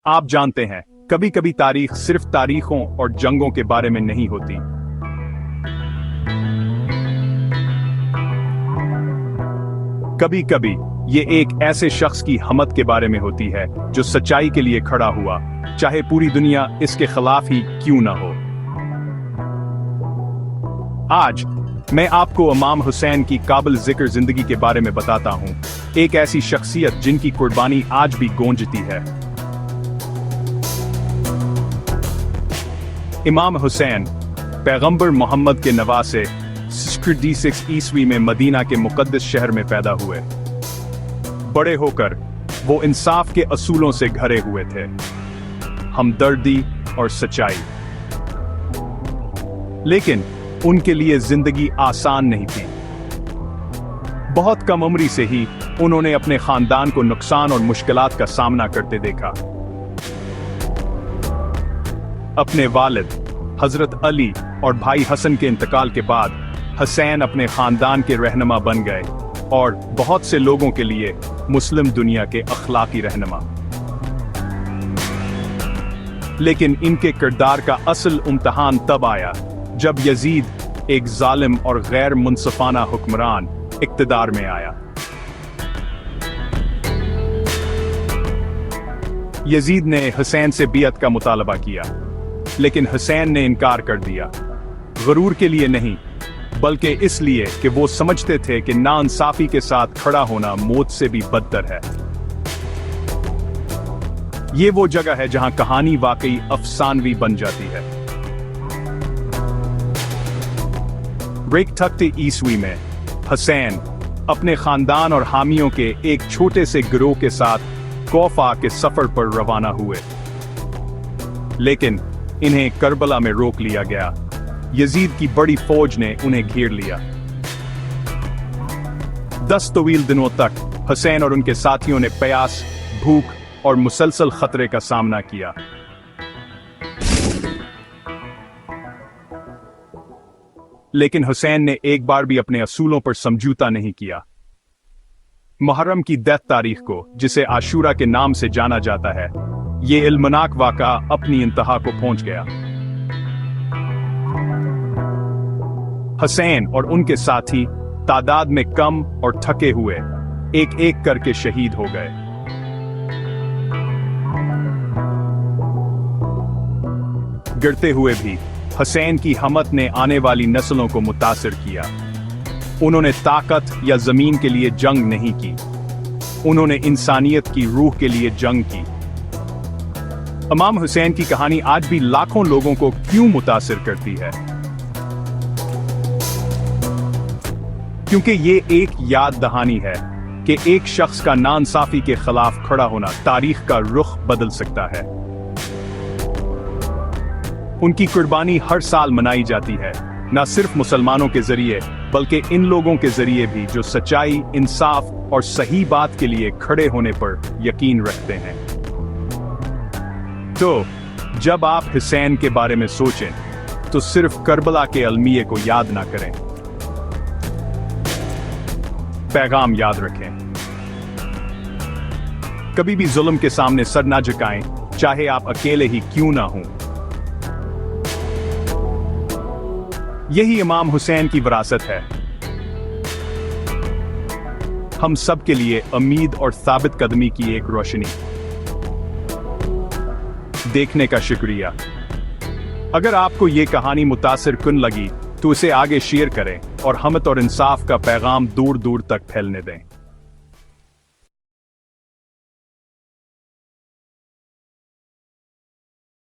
आप जानते हैं, कभी कभी तारीख सिर्फ तारीखों और जंगों के बारे में नहीं होती। कभी कभी ये एक ऐसे शख्स की हिम्मत के बारे में होती है जो सच्चाई के लिए खड़ा हुआ, चाहे पूरी दुनिया इसके खिलाफ ही क्यों ना हो। आज मैं आपको इमाम हुसैन की काबिल जिक्र जिंदगी के बारे में बताता हूं, एक ऐसी शख्सियत जिनकी कुर्बानी आज भी गूंजती है। इमाम हुसैन पैगंबर मोहम्मद के नवासे 636 ईस्वी में मदीना के मुकद्दस शहर में पैदा हुए। बड़े होकर वो इंसाफ के असूलों से घरे हुए थे, हमदर्दी और सच्चाई। लेकिन उनके लिए जिंदगी आसान नहीं थी। बहुत कम उम्री से ही उन्होंने अपने खानदान को नुकसान और मुश्किलात का सामना करते देखा। अपने वालिद हजरत अली और भाई हसन के इंतकाल के बाद हुसैन अपने खानदान के रहनुमा बन गए और बहुत से लोगों के लिए मुस्लिम दुनिया के अखलाकी रहनुमा। लेकिन इनके किरदार का असल इम्तिहान तब आया जब यजीद, एक जालिम और गैर मुनसिफाना हुक्मरान, इक्तिदार में आया। यजीद ने हुसैन से बियत का मुतालबा किया, लेकिन हुसैन ने इनकार कर दिया। गरूर के लिए नहीं, बल्कि इसलिए कि वो समझते थे कि नाइंसाफी के साथ खड़ा होना मौत से भी बदतर है। ये वो जगह है जहां कहानी वाकई अफसानवी बन जाती है। रेखठकते ईस्वी में हुसैन अपने खानदान और हामियों के एक छोटे से गिरोह के साथ कोफा के सफर पर रवाना हुए, लेकिन इन्हें करबला में रोक लिया गया। यजीद की बड़ी फौज ने उन्हें घेर लिया। 10 तवील दिनों तक हुसैन और उनके साथियों ने प्यास, भूख और मुसलसल खतरे का सामना किया। लेकिन हुसैन ने एक बार भी अपने असूलों पर समझौता नहीं किया। मुहर्रम की 10 तारीख को, जिसे आशूरा के नाम से जाना जाता है, ये इल्मनाक वाक़ा अपनी इंतहा को पहुंच गया। हुसैन और उनके साथी तादाद में कम और थके हुए एक एक करके शहीद हो गए। गिरते हुए भी हुसैन की हिम्मत ने आने वाली नस्लों को मुतासिर किया। उन्होंने ताकत या जमीन के लिए जंग नहीं की, उन्होंने इंसानियत की रूह के लिए जंग की। इमाम हुसैन की कहानी आज भी लाखों लोगों को क्यों मुतासिर करती है? क्योंकि ये एक याद दहानी है कि एक शख्स का नाइंसाफी के खिलाफ खड़ा होना तारीख का रुख बदल सकता है। उनकी कुर्बानी हर साल मनाई जाती है, न सिर्फ मुसलमानों के जरिए, बल्कि इन लोगों के जरिए भी जो सच्चाई, इंसाफ और सही बात के लिए खड़े होने पर यकीन रखते हैं। तो जब आप हुसैन के बारे में सोचें, तो सिर्फ करबला के अलमिये को याद ना करें, पैगाम याद रखें। कभी भी जुल्म के सामने सर ना झुकाएं, चाहे आप अकेले ही क्यों ना हों। यही इमाम हुसैन की विरासत है। हम सब के लिए उम्मीद और साबित कदमी की एक रोशनी। देखने का शुक्रिया। अगर आपको ये कहानी मुतासिर कुन लगी तो इसे आगे शेयर करें और हिम्मत और इंसाफ का पैगाम दूर दूर तक फैलने दें।